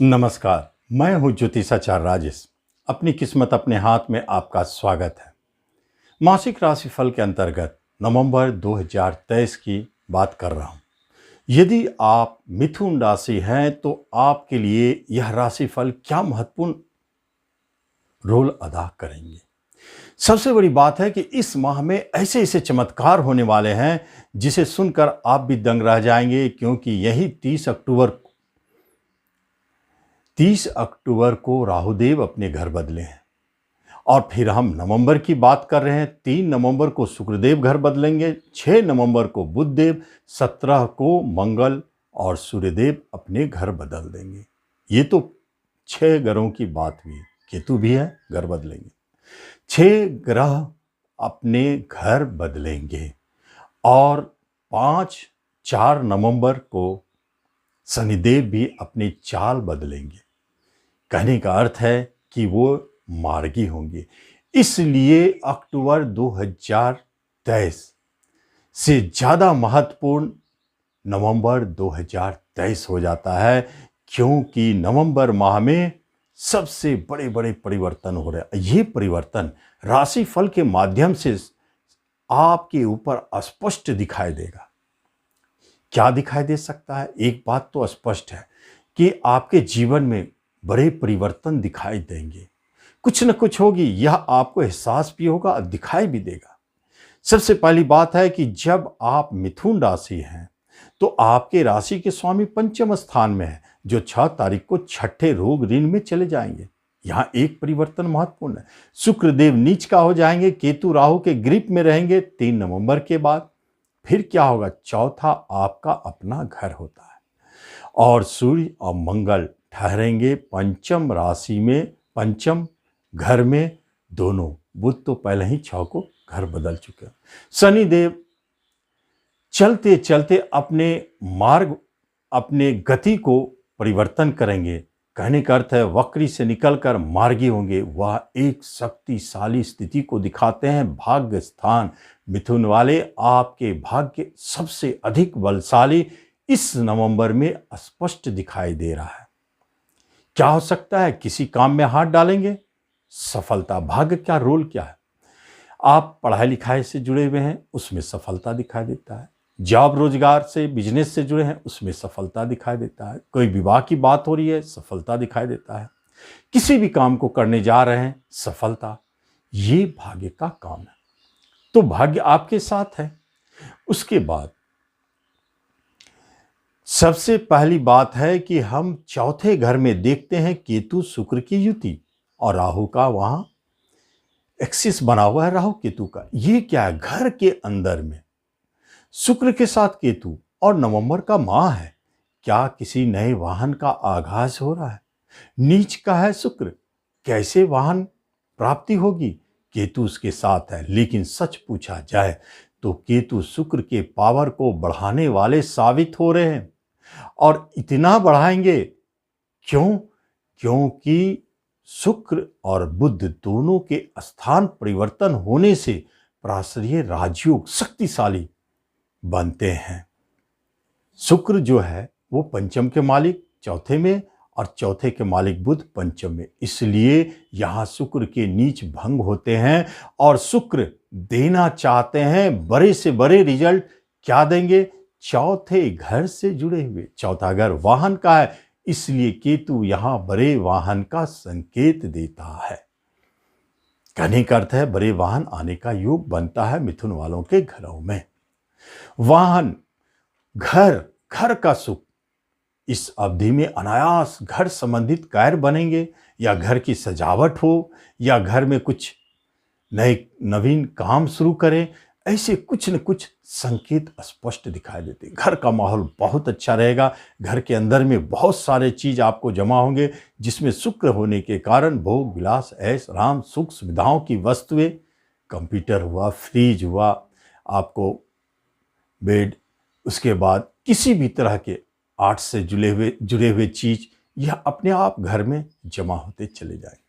नमस्कार। मैं हूं ज्योतिषाचार्य राजेश। अपनी किस्मत अपने हाथ में आपका स्वागत है। मासिक राशिफल के अंतर्गत नवंबर 2023 की बात कर रहा हूं। यदि आप मिथुन राशि हैं तो आपके लिए यह राशिफल क्या महत्वपूर्ण रोल अदा करेंगे। सबसे बड़ी बात है कि इस माह में ऐसे ऐसे चमत्कार होने वाले हैं जिसे सुनकर आप भी दंग रह जाएंगे, क्योंकि यही 30 अक्टूबर को राहुदेव अपने घर बदले हैं। और फिर हम नवंबर की बात कर रहे हैं। 3 नवंबर को शुक्रदेव घर बदलेंगे, 6 नवंबर को बुधदेव, 17 को मंगल और सूर्यदेव अपने घर बदल देंगे। ये तो 6 ग्रहों की बात हुई। केतु भी है, घर बदलेंगे। 6 ग्रह अपने घर बदलेंगे। और 4 नवंबर को शनिदेव भी अपनी चाल बदलेंगे। कहने का अर्थ है कि वो मार्गी होंगे। इसलिए अक्टूबर 2023 से ज़्यादा महत्वपूर्ण नवंबर 2023 हो जाता है, क्योंकि नवंबर माह में सबसे बड़े बड़े परिवर्तन हो रहे हैं। ये परिवर्तन राशिफल के माध्यम से आपके ऊपर स्पष्ट दिखाई देगा। क्या दिखाई दे सकता है? एक बात तो स्पष्ट है कि आपके जीवन में बड़े परिवर्तन दिखाई देंगे। कुछ न कुछ होगी, यह आपको एहसास भी होगा और दिखाई भी देगा। सबसे पहली बात है कि जब आप मिथुन राशि हैं तो आपके राशि के स्वामी पंचम स्थान में है, जो 6 तारीख को छठे रोग ऋण में चले जाएंगे। यहाँ एक परिवर्तन महत्वपूर्ण है। शुक्रदेव नीच का हो जाएंगे, केतु राहु के ग्रिप में रहेंगे 3 नवंबर के बाद। फिर क्या होगा? चौथा आपका अपना घर होता है और सूर्य और मंगल ठहरेंगे पंचम राशि में, पंचम घर में दोनों। बुध तो पहले ही 6 को घर बदल चुके हैं। शनिदेव चलते चलते अपने मार्ग, अपने गति को परिवर्तन करेंगे। कहने का अर्थ है वक्री से निकलकर मार्गी होंगे। वह एक शक्तिशाली स्थिति को दिखाते हैं। भाग्य स्थान मिथुन वाले, आपके भाग्य सबसे अधिक बलशाली इस नवंबर में स्पष्ट दिखाई दे रहा है। क्या हो सकता है? किसी काम में हाथ डालेंगे, सफलता। भाग्य का रोल क्या है? आप पढ़ाई लिखाई से जुड़े हुए हैं, उसमें सफलता दिखाई देता है। जॉब रोजगार से, बिजनेस से जुड़े हैं, उसमें सफलता दिखाई देता है। कोई विवाह की बात हो रही है, सफलता दिखाई देता है। किसी भी काम को करने जा रहे हैं, सफलता। ये भाग्य का काम है, तो भाग्य आपके साथ है। उसके बाद सबसे पहली बात है कि हम चौथे घर में देखते हैं केतु शुक्र की युति और राहु का वहां एक्सिस बना हुआ है, राहु केतु का। ये क्या है? घर के अंदर में शुक्र के साथ केतु, और नवंबर का माह है। क्या किसी नए वाहन का आगाज हो रहा है? नीच का है शुक्र, कैसे वाहन प्राप्ति होगी? केतु उसके साथ है। लेकिन सच पूछा जाए तो केतु शुक्र के पावर को बढ़ाने वाले साबित हो रहे हैं। और इतना बढ़ाएंगे क्यों? क्योंकि शुक्र और बुध दोनों के स्थान परिवर्तन होने से पराश्रय राजयोग शक्तिशाली बनते हैं। शुक्र जो है वो पंचम के मालिक चौथे में, और चौथे के मालिक बुध पंचम में। इसलिए यहां शुक्र के नीच भंग होते हैं और शुक्र देना चाहते हैं बड़े से बड़े रिजल्ट। क्या देंगे? चौथे घर से जुड़े हुए। चौथा घर वाहन का है, इसलिए केतु यहां बड़े वाहन का संकेत देता है। कहने का अर्थ है बड़े वाहन आने का योग बनता है मिथुन वालों के घरों में। वाहन, घर का सुख, इस अवधि में अनायास घर संबंधित कार्य बनेंगे, या घर की सजावट हो, या घर में कुछ नए नवीन काम शुरू करें। ऐसे कुछ न कुछ संकेत स्पष्ट दिखाई देते। घर का माहौल बहुत अच्छा रहेगा। घर के अंदर में बहुत सारे चीज आपको जमा होंगे, जिसमें शुक्र होने के कारण भोग विलास, ऐश आराम, सुख सुविधाओं की वस्तुएं, कंप्यूटर हुआ, फ्रिज हुआ, आपको बेड, उसके बाद किसी भी तरह के आर्ट से जुड़े हुए चीज, यह अपने आप घर में जमा होते चले जाएंगे।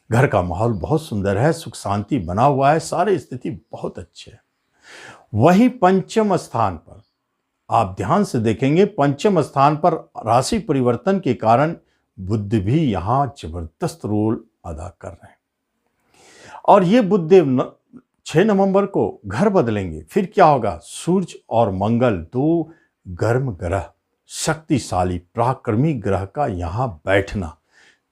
घर का माहौल बहुत सुंदर है, सुख शांति बना हुआ है, सारे स्थिति बहुत अच्छे है। वहीं पंचम स्थान पर आप ध्यान से देखेंगे, पंचम स्थान पर राशि परिवर्तन के कारण बुध भी यहाँ जबरदस्त रोल अदा कर रहे हैं। और ये बुधदेव 6 नवंबर को घर बदलेंगे। फिर क्या होगा? सूर्य और मंगल, दो गर्म ग्रह, शक्तिशाली पराक्रमी ग्रह का यहाँ बैठना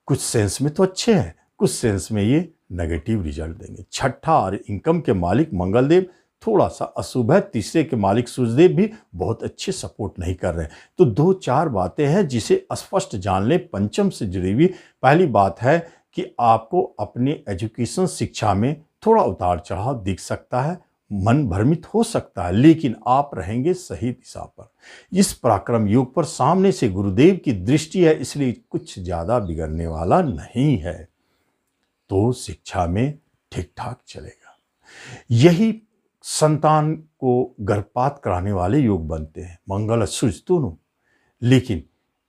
कुछ सेंस में तो अच्छे हैं, कुछ सेंस में ये नेगेटिव रिजल्ट देंगे। छठा और इनकम के मालिक मंगलदेव थोड़ा सा अशुभ है। तीसरे के मालिक सूर्यदेव भी बहुत अच्छे सपोर्ट नहीं कर रहे हैं। तो दो चार बातें हैं जिसे स्पष्ट जान ले। पंचम से जुड़ी हुई पहली बात है कि आपको अपनी एजुकेशन शिक्षा में थोड़ा उतार चढ़ाव दिख सकता है, मन भ्रमित हो सकता है, लेकिन आप रहेंगे सही दिशा पर। इस पराक्रम योग पर सामने से गुरुदेव की दृष्टि है, इसलिए कुछ ज्यादा बिगड़ने वाला नहीं है। तो शिक्षा में ठीक ठाक चलेगा। यही संतान को गर्भपात कराने वाले योग बनते हैं, मंगल और सूर्य दोनों। लेकिन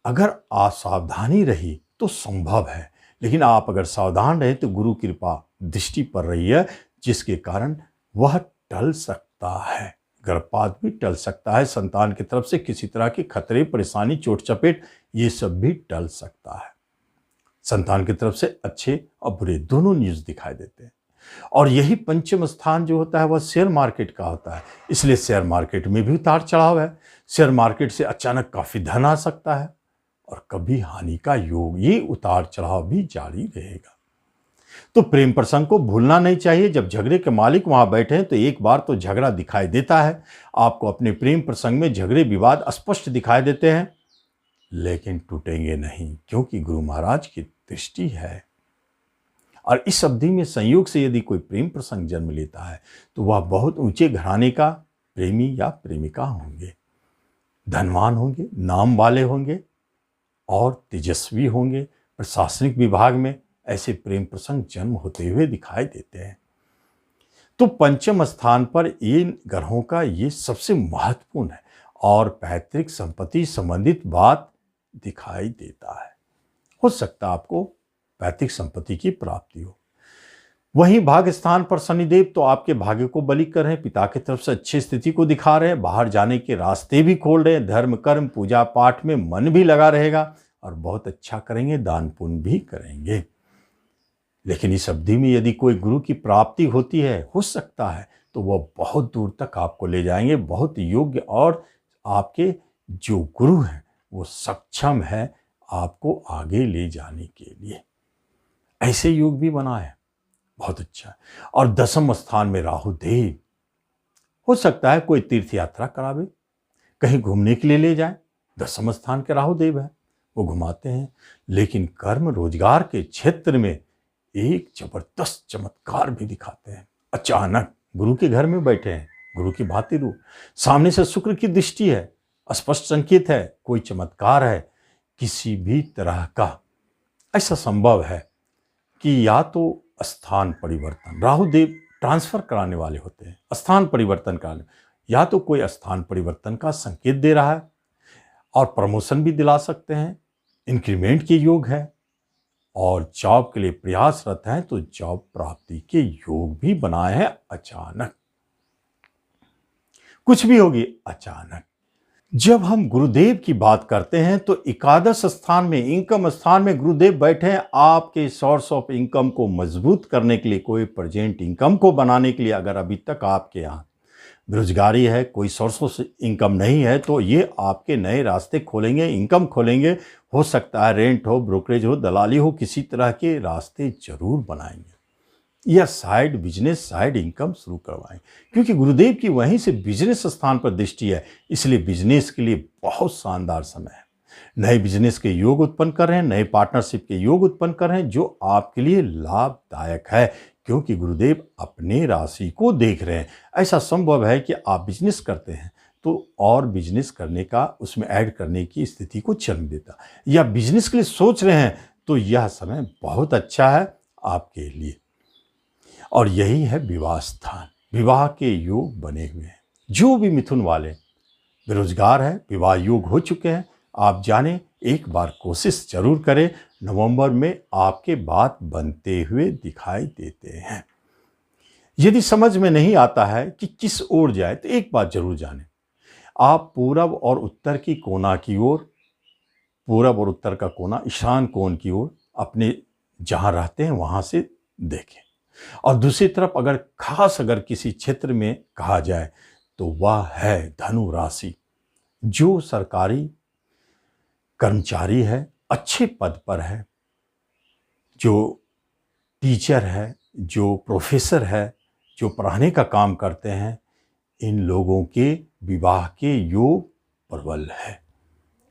अगर असावधानी रही तो संभव है, लेकिन आप अगर सावधान रहे तो गुरु कृपा दृष्टि पड़ रही है, जिसके कारण वह टल सकता है। गर्भपात भी टल सकता है, संतान की तरफ से किसी तरह के खतरे, परेशानी, चोट चपेट, ये सब भी टल सकता है। संतान की तरफ से अच्छे और बुरे दोनों न्यूज दिखाई देते हैं। और यही पंचम स्थान जो होता है वह शेयर मार्केट का होता है, इसलिए शेयर मार्केट में भी उतार चढ़ाव है। शेयर मार्केट से अचानक काफी धन आ सकता है और कभी हानि का योग, ये उतार चढ़ाव भी जारी रहेगा। तो प्रेम प्रसंग को भूलना नहीं चाहिए। जब झगड़े के मालिक वहां बैठे हैं तो एक बार तो झगड़ा दिखाई देता है। आपको अपने प्रेम प्रसंग में झगड़े विवाद स्पष्ट दिखाई देते हैं, लेकिन टूटेंगे नहीं, क्योंकि गुरु महाराज की दृष्टि है। और इस अवधि में संयोग से यदि कोई प्रेम प्रसंग जन्म लेता है तो वह बहुत ऊंचे घराने का प्रेमी या प्रेमिका होंगे, धनवान होंगे, नाम वाले होंगे और तेजस्वी होंगे। प्रशासनिक विभाग में ऐसे प्रेम प्रसंग जन्म होते हुए दिखाई देते हैं। तो पंचम स्थान पर इन ग्रहों का ये सबसे महत्वपूर्ण है और पैतृक संपत्ति संबंधित बात दिखाई देता है। हो सकता है आपको पैतृक संपत्ति की प्राप्ति हो। वहीं भाग्य स्थान पर शनिदेव तो आपके भाग्य को बलि कर रहे हैं, पिता की तरफ से अच्छी स्थिति को दिखा रहे हैं, बाहर जाने के रास्ते भी खोल रहे हैं, धर्म कर्म पूजा पाठ में मन भी लगा रहेगा और बहुत अच्छा करेंगे, दान पुण्य भी करेंगे। लेकिन इस अवधि में यदि कोई गुरु की प्राप्ति होती है, हो सकता है तो वह बहुत दूर तक आपको ले जाएंगे, बहुत योग्य, और आपके जो गुरु हैं वो सक्षम है आपको आगे ले जाने के लिए। ऐसे योग भी बना है, बहुत अच्छा है। और दसम स्थान में राहु देव, हो सकता है कोई तीर्थ यात्रा करावे, कहीं घूमने के लिए ले जाए। दसम स्थान के राहु देव है, वो घुमाते हैं। लेकिन कर्म रोजगार के क्षेत्र में एक जबरदस्त चमत्कार भी दिखाते हैं। अचानक गुरु के घर में बैठे हैं, गुरु की भांति रूप, सामने से शुक्र की दृष्टि है, स्पष्ट संकेत है, कोई चमत्कार है किसी भी तरह का। ऐसा संभव है कि या तो स्थान परिवर्तन, राहु देव ट्रांसफर कराने वाले होते हैं, स्थान परिवर्तन कराने, या तो कोई स्थान परिवर्तन का संकेत दे रहा है और प्रमोशन भी दिला सकते हैं, इंक्रीमेंट के योग है, और जॉब के लिए प्रयासरत हैं तो जॉब प्राप्ति के योग भी बनाए हैं। अचानक कुछ भी होगी अचानक। जब हम गुरुदेव की बात करते हैं तो एकादश स्थान में, इनकम स्थान में गुरुदेव बैठे हैं। आपके सोर्स ऑफ इनकम को मजबूत करने के लिए, कोई प्रेजेंट इनकम को बनाने के लिए, अगर अभी तक आपके यहाँ बेरोजगारी है, कोई सोर्स ऑफ इनकम नहीं है, तो ये आपके नए रास्ते खोलेंगे, इनकम खोलेंगे। हो सकता है रेंट हो, ब्रोकरेज हो, दलाली हो, किसी तरह के रास्ते जरूर बनाएंगे या साइड बिजनेस, साइड इनकम शुरू करवाएं, क्योंकि गुरुदेव की वहीं से बिजनेस स्थान पर दृष्टि है। इसलिए बिजनेस के लिए बहुत शानदार समय है। नए बिजनेस के योग उत्पन्न कर रहे हैं, नए पार्टनरशिप के योग उत्पन्न कर रहे हैं, जो आपके लिए लाभदायक है, क्योंकि गुरुदेव अपने राशि को देख रहे हैं। ऐसा संभव है कि आप बिजनेस करते हैं तो और बिजनेस करने का, उसमें ऐड करने की स्थिति को जन्म देता, या बिजनेस के लिए सोच रहे हैं तो यह समय बहुत अच्छा है आपके लिए। और यही है विवाह स्थान, विवाह के योग बने हुए हैं। जो भी मिथुन वाले बेरोजगार हैं, विवाह योग हो चुके हैं, आप जाने, एक बार कोशिश जरूर करें। नवंबर में आपके बात बनते हुए दिखाई देते हैं। यदि समझ में नहीं आता है कि किस ओर जाए तो एक बात जरूर जाने, आप पूरब और उत्तर की कोना की ओर पूरब और उत्तर का कोना, ईशान कोण की ओर अपने जहाँ रहते हैं वहाँ से देखें। और दूसरी तरफ अगर किसी क्षेत्र में कहा जाए तो वह है धनु राशि। जो सरकारी कर्मचारी है, अच्छे पद पर है, जो टीचर है, जो प्रोफेसर है, जो पढ़ाने का काम करते हैं, इन लोगों के विवाह के योग प्रबल है।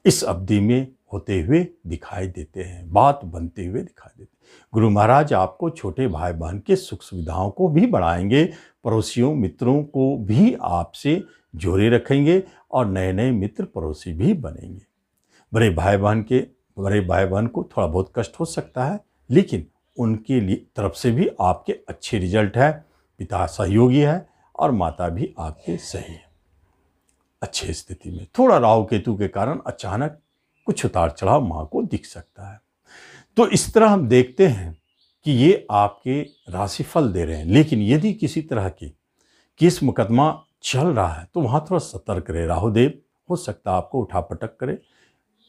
इस अवधि में होते हुए दिखाई देते हैं, बात बनते हुए दिखाई देते हैं। गुरु महाराज आपको छोटे भाई बहन के सुख सुविधाओं को भी बढ़ाएंगे, पड़ोसियों मित्रों को भी आपसे जोड़े रखेंगे और नए नए मित्र पड़ोसी भी बनेंगे। बड़े भाई बहन को थोड़ा बहुत कष्ट हो सकता है, लेकिन उनके लिए तरफ से भी आपके अच्छे रिजल्ट है। पिता सहयोगी है और माता भी आपके सही है, अच्छी स्थिति में। थोड़ा राहु केतु के कारण अचानक कुछ उतार चढ़ाव मां को दिख सकता है। तो इस तरह हम देखते हैं कि ये आपके राशिफल दे रहे हैं। लेकिन यदि किसी तरह की केस मुकदमा चल रहा है तो वहां थोड़ा सतर्क रहे। राहुदेव हो सकता है आपको उठापटक करे,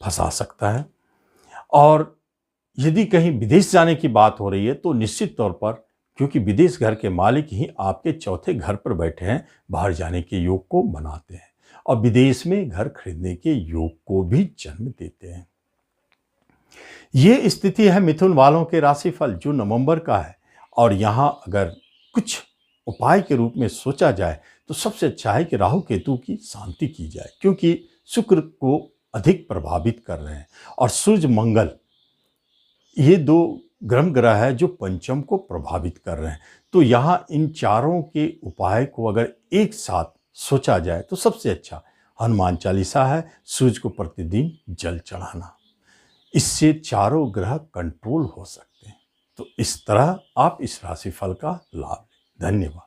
फंसा सकता है। और यदि कहीं विदेश जाने की बात हो रही है तो निश्चित तौर पर, क्योंकि विदेश घर के मालिक ही आपके चौथे घर पर बैठे हैं, बाहर जाने के योग को बनाते हैं और विदेश में घर खरीदने के योग को भी जन्म देते हैं। ये स्थिति है मिथुन वालों के राशिफल जो नवंबर का है। और यहाँ अगर कुछ उपाय के रूप में सोचा जाए तो सबसे अच्छा है कि राहु केतु की शांति की जाए, क्योंकि शुक्र को अधिक प्रभावित कर रहे हैं और सूर्य मंगल, ये दो ग्रह है जो पंचम को प्रभावित कर रहे हैं। तो यहाँ इन चारों के उपाय को अगर एक साथ सोचा जाए तो सबसे अच्छा हनुमान चालीसा है, सूर्य को प्रतिदिन जल चढ़ाना। इससे चारों ग्रह कंट्रोल हो सकते हैं। तो इस तरह आप इस राशिफल का लाभ लें। धन्यवाद।